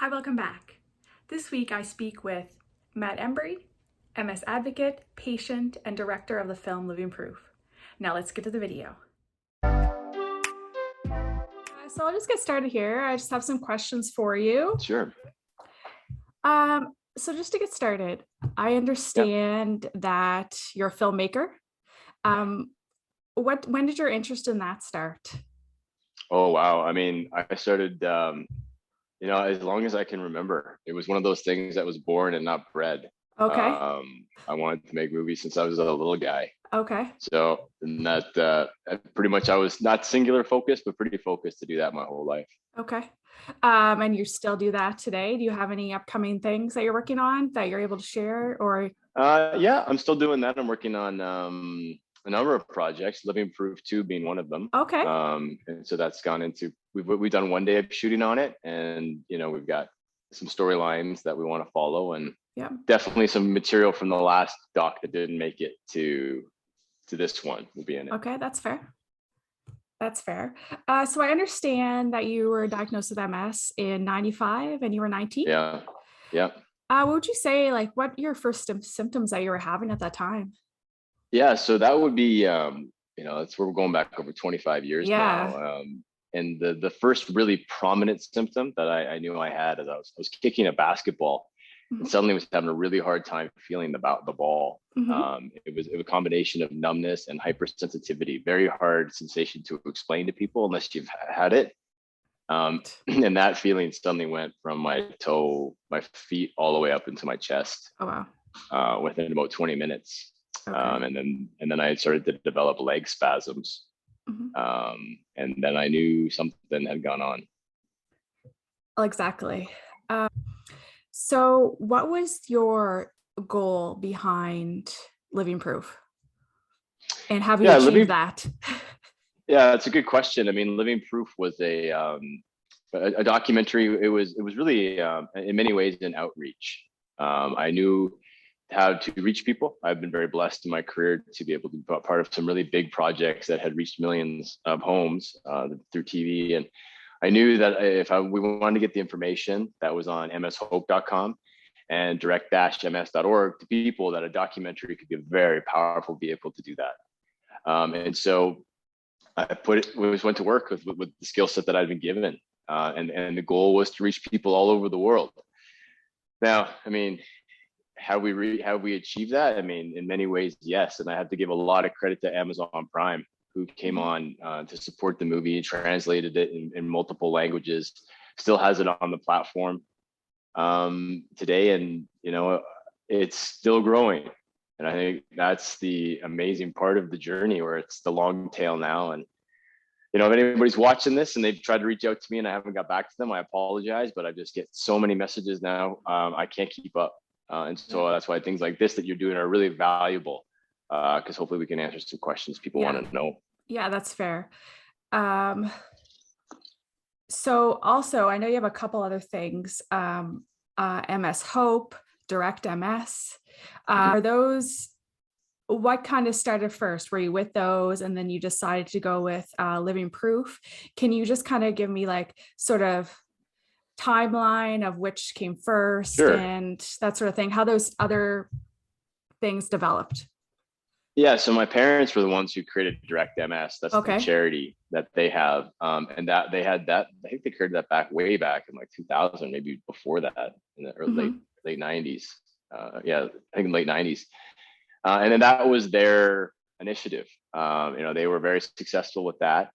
Hi, welcome back. This week I speak with Matt Embry, MS advocate, patient, and director of the film Living Proof. Now let's get to the video. So I'll just get started here. I just have some questions for you. Sure. So just to get started, I understand that you're a filmmaker. When did your interest in that start? Oh, wow. I mean, I started, as long as I can remember. It was one of those things that was born and not bred. Okay. I wanted to make movies since I was a little guy. Okay. So and that pretty much I was not singular focused, but pretty focused to do that my whole life. Okay. And you still do that today? Do you have any upcoming things that you're working on that you're able to share or? Yeah, I'm still doing that. I'm working on a number of projects, Living Proof 2 being one of them. Okay. And so that's gone into, we've done one day of shooting on it, and we've got some storylines that we want to follow, and definitely some material from the last doc that didn't make it to this one will be in it. Okay, that's fair. That's fair. So I understand that you were diagnosed with MS in 95 and you were 19. Yeah. What would you say, like, what your first symptoms that you were having at that time? Yeah, so that would be, that's where we're going back over 25 years now. And the first really prominent symptom that I knew I had is I was kicking a basketball and suddenly was having a really hard time feeling about the ball. It was a combination of numbness and hypersensitivity, very hard sensation to explain to people unless you've had it. And that feeling suddenly went from my feet all the way up into my chest. Oh, wow. Within about 20 minutes. Okay. And then I started to develop leg spasms. And then I knew something had gone on. Exactly. So what was your goal behind Living Proof? And have you achieved that? Yeah, that's a good question. I mean, Living Proof was a documentary. It was really, in many ways, an outreach. I knew how to reach people. I've been very blessed in my career to be able to be part of some really big projects that had reached millions of homes through TV. And I knew that if we wanted to get the information that was on mshope.com and direct-ms.org to people, that a documentary could be a very powerful vehicle to do that. And so I went to work with the skill set that I'd been given. And the goal was to reach people all over the world. Now, I mean, have we achieved that? I mean, in many ways, yes. And I have to give a lot of credit to Amazon Prime, who came on to support the movie, translated it in multiple languages, still has it on the platform today. And, it's still growing. And I think that's the amazing part of the journey, where it's the long tail now. And, if anybody's watching this and they've tried to reach out to me and I haven't got back to them, I apologize, but I just get so many messages now. I can't keep up. And so that's why things like this that you're doing are really valuable, because hopefully we can answer some questions people want to know. Yeah, that's fair. So also, I know you have a couple other things, MS Hope, Direct MS. Are those, what kind of started first? Were you with those and then you decided to go with Living Proof? Can you just kind of give me like sort of timeline of which came first and that sort of thing, how those other things developed? Yeah, so my parents were the ones who created Direct MS. That's the charity that they have, and that they had that. I think they created that way back in like 2000, maybe before that, in the early late 90s. I think in late 90s, and then that was their initiative. They were very successful with that.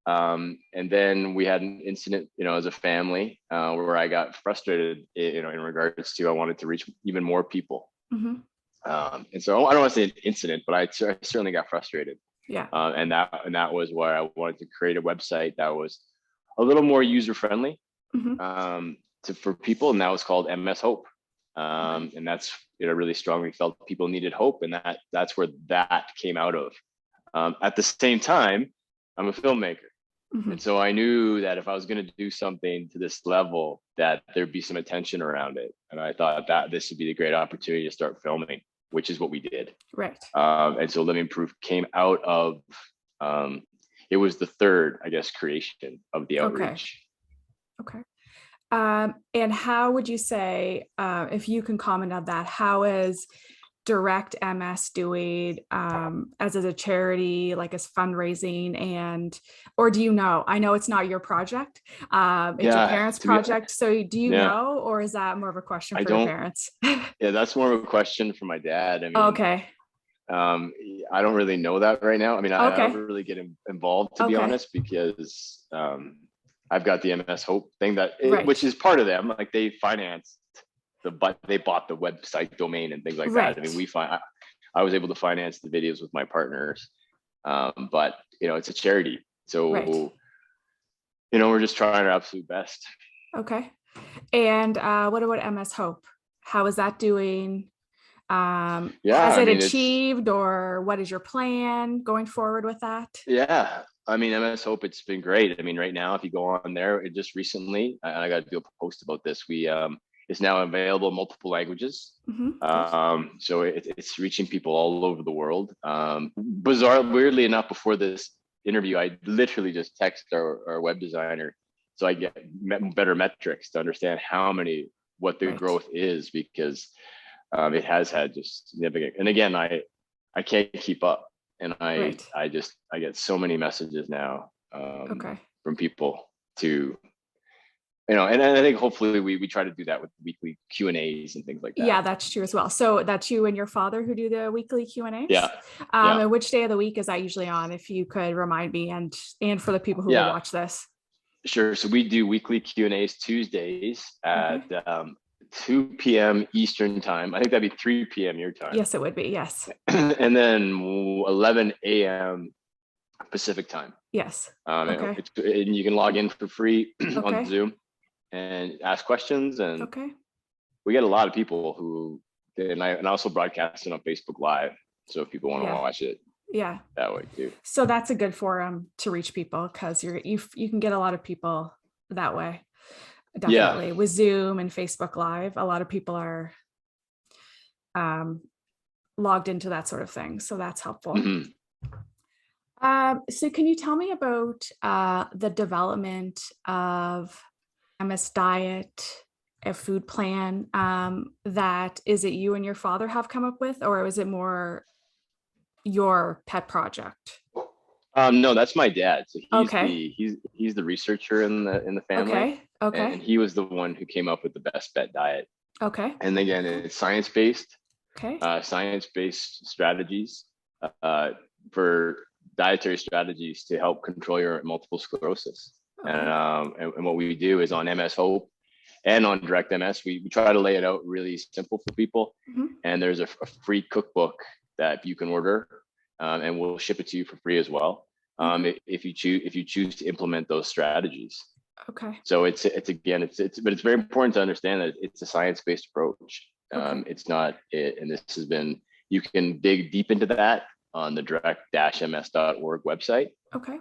And then we had an incident, as a family, where I got frustrated, in regards to I wanted to reach even more people. And so I don't want to say an incident, but I certainly got frustrated. And that was where I wanted to create a website that was a little more user friendly for people, and that was called MS Hope. And that's, really strongly felt people needed hope, and that's where that came out of. At the same time, I'm a filmmaker. And so I knew that if I was going to do something to this level, that there'd be some attention around it. And I thought that this would be a great opportunity to start filming, which is what we did. Right. And so Living Proof came out of, it was the third, I guess, creation of the outreach. Okay. And how would you say, if you can comment on that, how is Direct MS doing as a charity, like as fundraising, and or do you know? I know it's not your project, it's your Yeah, parents' to be, project. So do you yeah, know, or is that more of a question I for your don't. parents? Yeah, that's more of a question for my dad. I mean, Okay. um, I don't really know that right now. I mean, I don't Okay. really get involved, to be Okay. honest, because I've got the MS Hope thing which Right. is part of them. Like they financed but they bought the website domain and things like that. I mean, Right. I was able to finance the videos with my partners, but it's a charity, Right. so we're just trying our absolute best. Okay. And what about MS Hope? How is that doing? Yeah, Has I it mean, it's achieved, or what is your plan going forward with that? yeah. I mean, MS Hope, it's been great. I mean, right now, if you go on there, it just recently, I got to do a post about this. It's now available in multiple languages. Good. So it's reaching people all over the world. Weirdly enough, before this interview, I literally just text our web designer so I get better metrics to understand what the Right. growth is, because it has had just significant. And again, I can't keep up, and Right. I get so many messages now Okay. from people to and I think hopefully we try to do that with weekly Q&As and things like that. Yeah, that's true as well. So that's you and your father who do the weekly Q&As? Yeah. Yeah. And which day of the week is that usually on? If you could remind me, and for the people who will Yeah. watch this. Sure. So we do weekly Q&As Tuesdays at Okay. 2 p.m. Eastern time. I think that'd be 3 p.m. your time. Yes, it would be. Yes. And then 11 a.m. Pacific time. Yes. And, Okay. and you can log in for free on Okay. Zoom and ask questions. And Okay. we get a lot of people who, and I also broadcast it on Facebook Live. So if people want to Yeah. watch it Yeah. that way too. So that's a good forum to reach people, because you can get a lot of people that way. Definitely. Yeah. With Zoom and Facebook Live, a lot of people are logged into that sort of thing. So that's helpful. Mm-hmm. So can you tell me about the development of MS Diet, a food plan that is it you and your father have come up with, or was it more your pet project? No, that's my dad. So Okay. he's the researcher in the family, Okay. Okay. and he was the one who came up with the best bet diet. Okay. And again, it's science-based, Okay. science-based strategies for dietary strategies to help control your multiple sclerosis. Okay. And what we do is on MS Hope and on Direct MS, we try to lay it out really simple for people. Mm-hmm. And there's a free cookbook that you can order, and we'll ship it to you for free as well. Okay. If you choose to implement those strategies. Okay. So it's but it's very important to understand that it's a science-based approach. Okay. It's not it, and this has been, you can dig deep into that on the direct-ms.org website. Okay.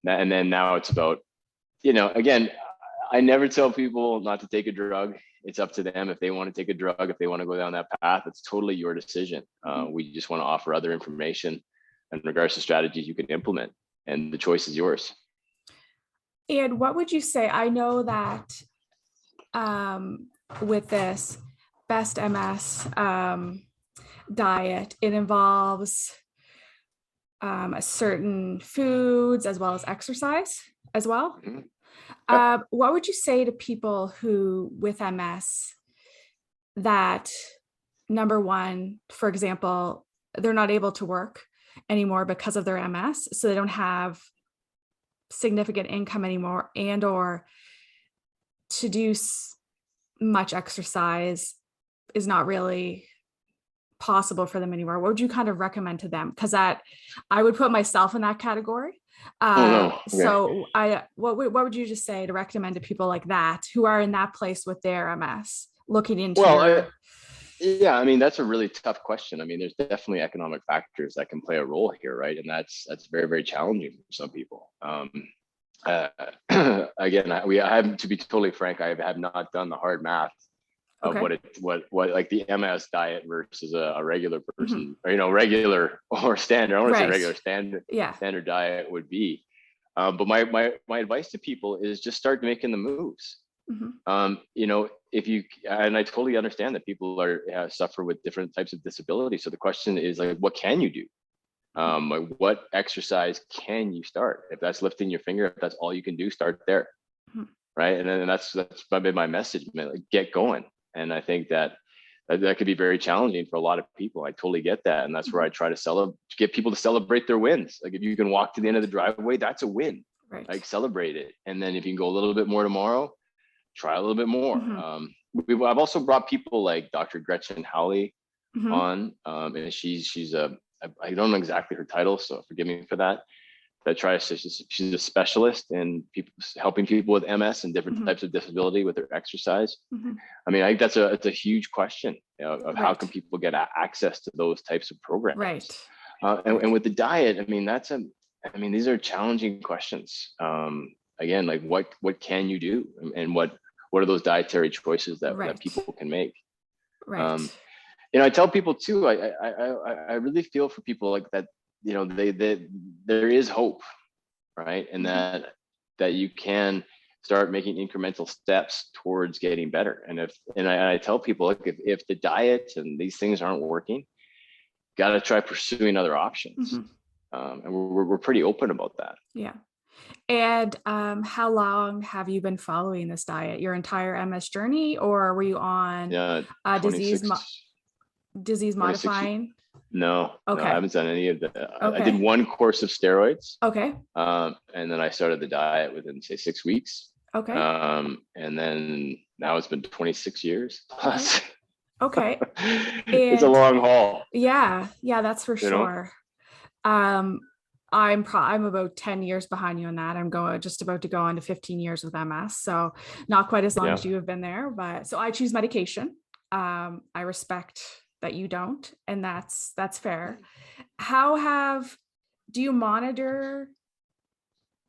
And then now it's about, again, I never tell people not to take a drug. It's up to them if they want to take a drug, if they want to go down that path. It's totally your decision. We just want to offer other information in regards to strategies you can implement, and the choice is yours. And what would you say? I know that with this Best MS diet, it involves a certain foods as well as exercise as well. Mm-hmm. Yep. What would you say to people who with MS that, number one, for example, they're not able to work anymore because of their MS, so they don't have significant income anymore, and or to do much exercise is not really possible for them anymore? What would you kind of recommend to them? Because I would put myself in that category. Okay. So what would you just say to recommend to people like that who are in that place with their MS, looking into yeah, I mean, that's a really tough question. I mean, there's definitely economic factors that can play a role here, right? And that's very, very challenging for some people. Again, I have to be totally frank, I have not done the hard math of what like the MS diet versus a regular person, or regular or standard. I don't want to say regular, standard diet would be. But my advice to people is just start making the moves. You know, if you, and I totally understand that people suffer with different types of disability. So the question is like, what can you do? Like what exercise can you start? If that's lifting your finger, if that's all you can do, start there. Right. And then that's been my message, man, like, get going. And I think that could be very challenging for a lot of people. I totally get that. And that's where I try to get people to celebrate their wins. Like if you can walk to the end of the driveway, that's a win. Right. Like celebrate it. And then if you can go a little bit more tomorrow, try a little bit more. I've also brought people like Dr. Gretchen Howley on, and she's I don't know exactly her title, so forgive me for that. She's a specialist in helping people with MS and different types of disability with their exercise. I mean, I think that's a huge question, you know, of how can people get access to those types of programs. Right. And with the diet, I mean, these are challenging questions. Again, like what can you do, and what are those dietary choices that people can make? Right. You know, I tell people too, I really feel for people like that, you know, there is hope, right? And that you can start making incremental steps towards getting better. And I tell people, look, if the diet and these things aren't working, got to try pursuing other options. And we're pretty open about that. Yeah. And how long have you been following this diet? Your entire MS journey, or were you on disease modifying? No, okay. No, I haven't done any of that. Okay. I did one course of steroids. Okay. And then I started the diet within, say, 6 weeks. Okay. And then now it's been 26 years plus. Okay. It's a long haul. Yeah, that's for sure. I'm about 10 years behind you on that. I'm just about to go on to 15 years with MS. So not quite as long as you have been there, but so I choose medication. I respect that you don't, and that's fair. Do you monitor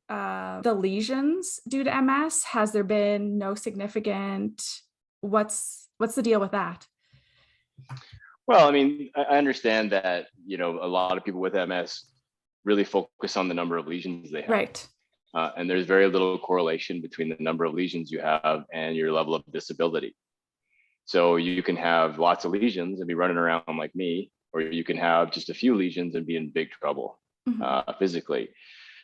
the lesions due to MS? Has there been no significant, what's the deal with that? Well, I mean, I understand that, you know, a lot of people with MS really focus on the number of lesions they have. Right. And there's very little correlation between the number of lesions you have and your level of disability. So you can have lots of lesions and be running around like me, or you can have just a few lesions and be in big trouble physically.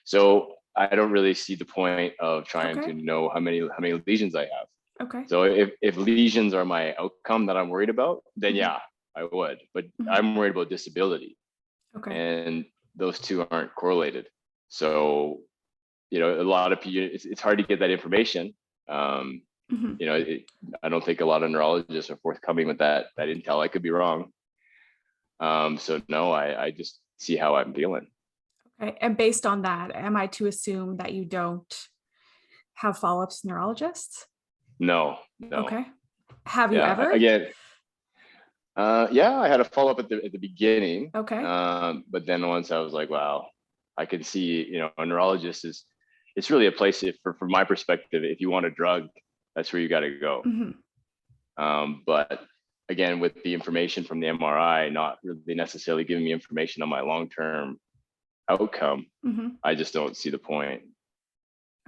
So I don't really see the point of trying to know how many lesions I have. Okay. So if lesions are my outcome that I'm worried about, then yeah, I would. But I'm worried about disability. Okay. And those two aren't correlated. So, you know, a lot of people, it's hard to get that information. You know, I don't think a lot of neurologists are forthcoming with that intel. I could be wrong. So no, I just see how I'm feeling. Okay. And based on that, am I to assume that you don't have follow-ups with neurologists? No. Okay. Have you ever? Again, yeah, I had a follow-up at the beginning. Okay. But then once I was like, wow, I can see, you know, a neurologist it's really a place, from my perspective, if you want a drug, that's where you got to go. But again, with the information from the MRI, not really necessarily giving me information on my long-term outcome, I just don't see the point.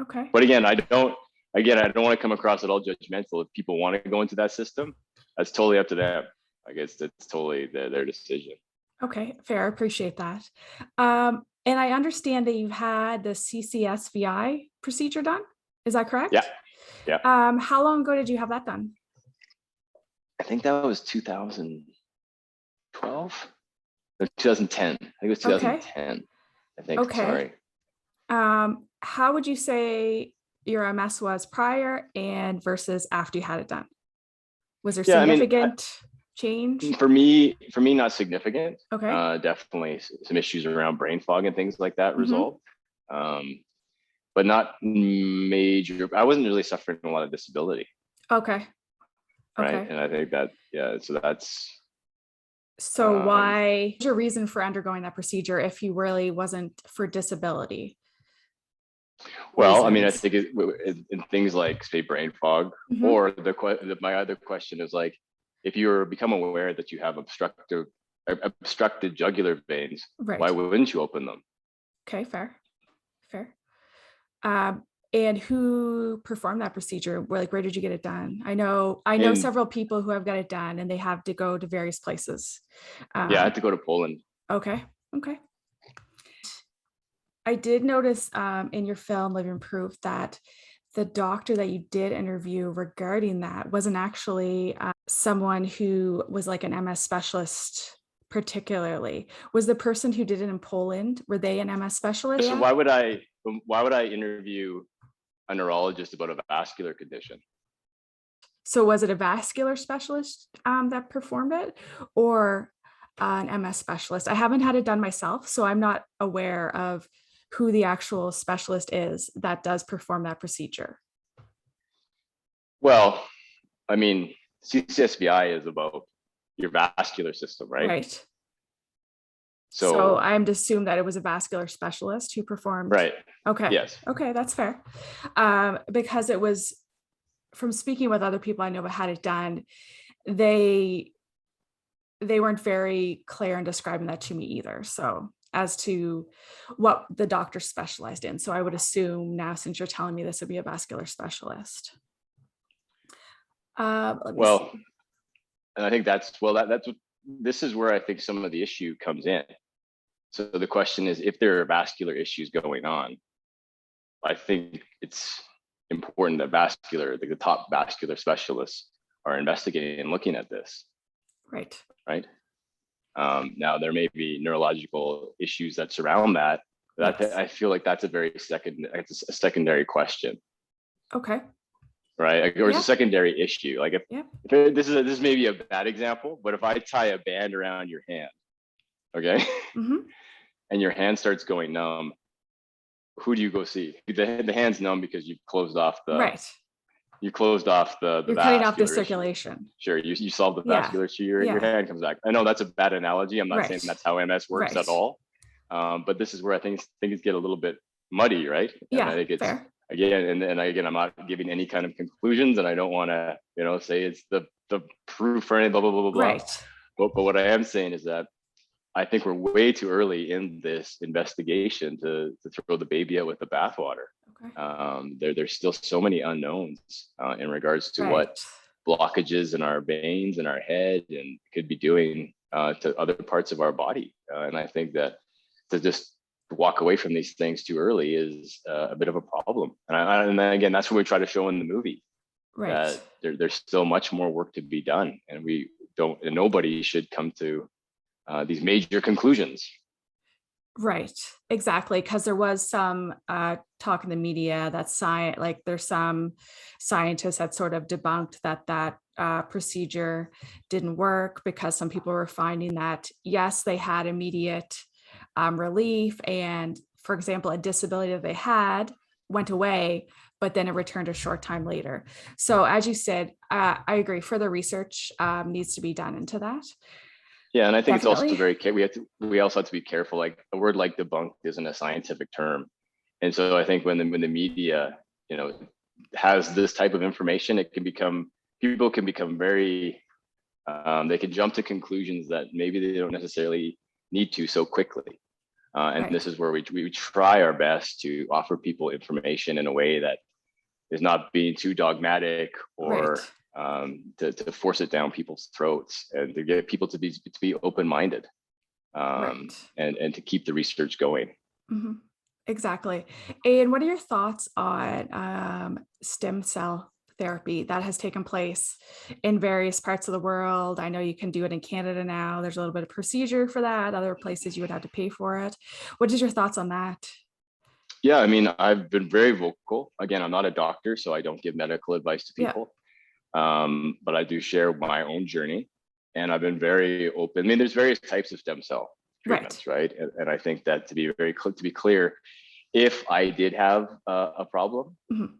Okay. But again, I don't want to come across at all judgmental. If people want to go into that system, that's totally up to them. I guess that's totally their decision. Okay, fair. I appreciate that. And I understand that you've had the CCSVI procedure done. Is that correct? Yeah. How long ago did you have that done? I think that was 2012 or 2010. I think it was 2010. I think. Okay. Sorry. How would you say your MS was prior and versus after you had it done? Was there significant change? For me, not significant. Okay. Definitely some issues around brain fog and things like that resolved. But not major. I wasn't really suffering a lot of disability. Okay. Right. And I think that, so that's. So why, what's your reason for undergoing that procedure if you really wasn't for disability? Well, I mean, I think in things like, say, brain fog, or my other question is like, if you're become aware that you have obstructed jugular veins, why wouldn't you open them? Okay, fair. And who performed that procedure? Where did you get it done? I know And several people who have got it done, and they have to go to various places. yeah, I had to go to Poland. Okay. Okay. I did notice in your film Living Proof that the doctor that you did interview regarding that wasn't actually someone who was like an MS specialist particularly. Was the person who did it in Poland, were they an MS specialist? So why would I interview a neurologist about a vascular condition? So was it a vascular specialist that performed it, or an MS specialist? I haven't had it done myself, so I'm not aware of who the actual specialist is that does perform that procedure. Well, I mean, CCSVI is about your vascular system, right? Right. So So, I'm to assume that it was a vascular specialist who performed. right. Okay. Yes. Okay, that's fair. Because it was, from speaking with other people I know about had it done, they weren't very clear in describing that to me either. So as to what the doctor specialized in. So I would assume now, since you're telling me this, would be a vascular specialist. Let me Well, see. and I think that's what this is where I think some of the issue comes in. So the question is, if there are vascular issues going on, I think it's important that the top vascular specialists are investigating and looking at this. Right. Right. Now there may be neurological issues that surround that. Yes. I feel like that's it's a secondary question. Okay. Right. Or it's Yeah. a secondary issue. Like Yeah. if this is maybe a bad example, but if I tie a band around your hand, okay, Mm-hmm. and your hand starts going numb, who do you go see? The hand's numb because you've closed off the Right. the You're cutting off the vascular issue. circulation. Sure, you solve the Yeah. vascular issue, your Yeah. hand comes back. I know that's a bad analogy. I'm not saying Right. that's how MS works Right. at all. But this is where I think things get a little bit muddy, right? And I Yeah. think it's Fair. again, and again, I'm not giving any kind of conclusions, and I don't want to, say it's the proof for any blah blah blah blah blah. Right. But what I am saying is that I think we're way too early in this investigation to throw the baby out with the bathwater. Okay. There's still so many unknowns in regards to what Right. blockages in our veins and our head and could be doing to other parts of our body. And I think that to just walk away from these things too early is a bit of a problem. And then again, that's what we try to show in the movie, Right. that there's still much more work to be done, and nobody should come to these major conclusions. Right, exactly. Because there was some talk in the media that there's some scientists that sort of debunked that procedure didn't work, because some people were finding that, yes, they had immediate relief, and for example, a disability that they had went away, but then it returned a short time later. So as you said, I agree, further research needs to be done into that. Yeah, and I think Definitely. it's also we also have to be careful. Like a word like debunked isn't a scientific term, and so I think when the media, has this type of information, people can become very, they can jump to conclusions that maybe they don't necessarily need to so quickly. And Right. this is where we try our best to offer people information in a way that is not being too dogmatic or to force it down people's throats, and to get people to be open-minded, and to keep the research going. Mm-hmm. Exactly. And what are your thoughts on stem cell therapy that has taken place in various parts of the world? I know you can do it in Canada now. There's a little bit of procedure for that. Other places you would have to pay for it. What is your thoughts on that? Yeah, I mean, I've been very vocal. Again, I'm not a doctor, so I don't give medical advice to people. But I do share my own journey, and I've been very open. I mean, there's various types of stem cell treatments, right? And I think that to be clear, if I did have a problem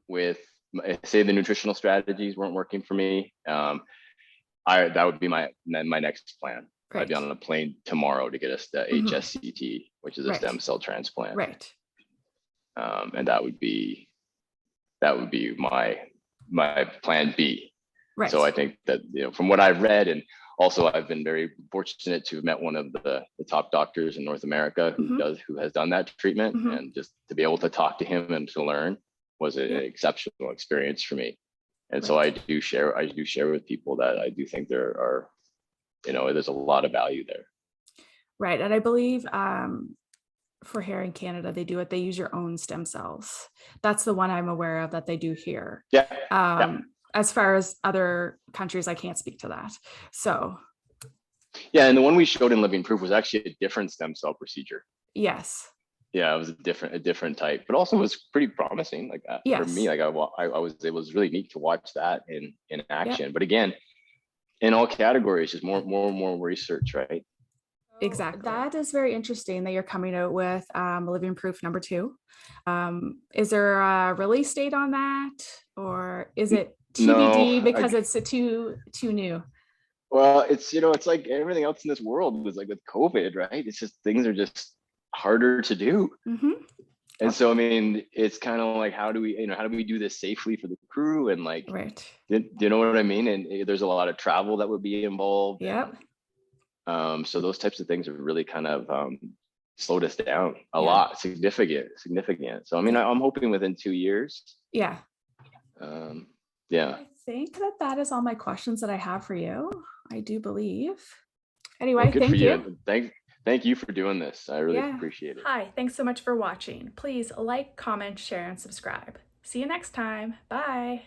with, say, the nutritional strategies weren't working for me, that would be my next plan. I'd be on a plane tomorrow to get the HSCT, which is a stem cell transplant. Right. And that would be my plan B. Right. So I think that, from what I've read, and Also, I've been very fortunate to have met one of the top doctors in North America who has done that treatment, and just to be able to talk to him and to learn was an exceptional experience for me. And so I do share with people that I do think there are, there's a lot of value there. Right. And I believe for hair in Canada, they use your own stem cells. That's the one I'm aware of that they do here. Yeah. As far as other countries, I can't speak to that. So. Yeah. And the one we showed in Living Proof was actually a different stem cell procedure. Yes. Yeah, it was a different type, but also was pretty promising. Like for me, like it was really neat to watch that in action. Yep. But again, in all categories, just more research, right? Exactly. That is very interesting that you're coming out with Living Proof number 2. Is there a release date on that, or is it TBD because it's too new? Well, it's like everything else in this world was like with COVID, right? It's just things are just harder to do. And so, I mean, it's kind of like, how do we do this safely for the crew? And like, do you know what I mean? And there's a lot of travel that would be involved. Yep. So those types of things have really kind of slowed us down a lot, significant. So, I mean, I'm hoping within 2 years. Yeah. Yeah. I think that is all my questions that I have for you. I do believe. Anyway, thank you. Thank you for doing this. I really appreciate it. Hi, thanks so much for watching. Please like, comment, share, and subscribe. See you next time. Bye.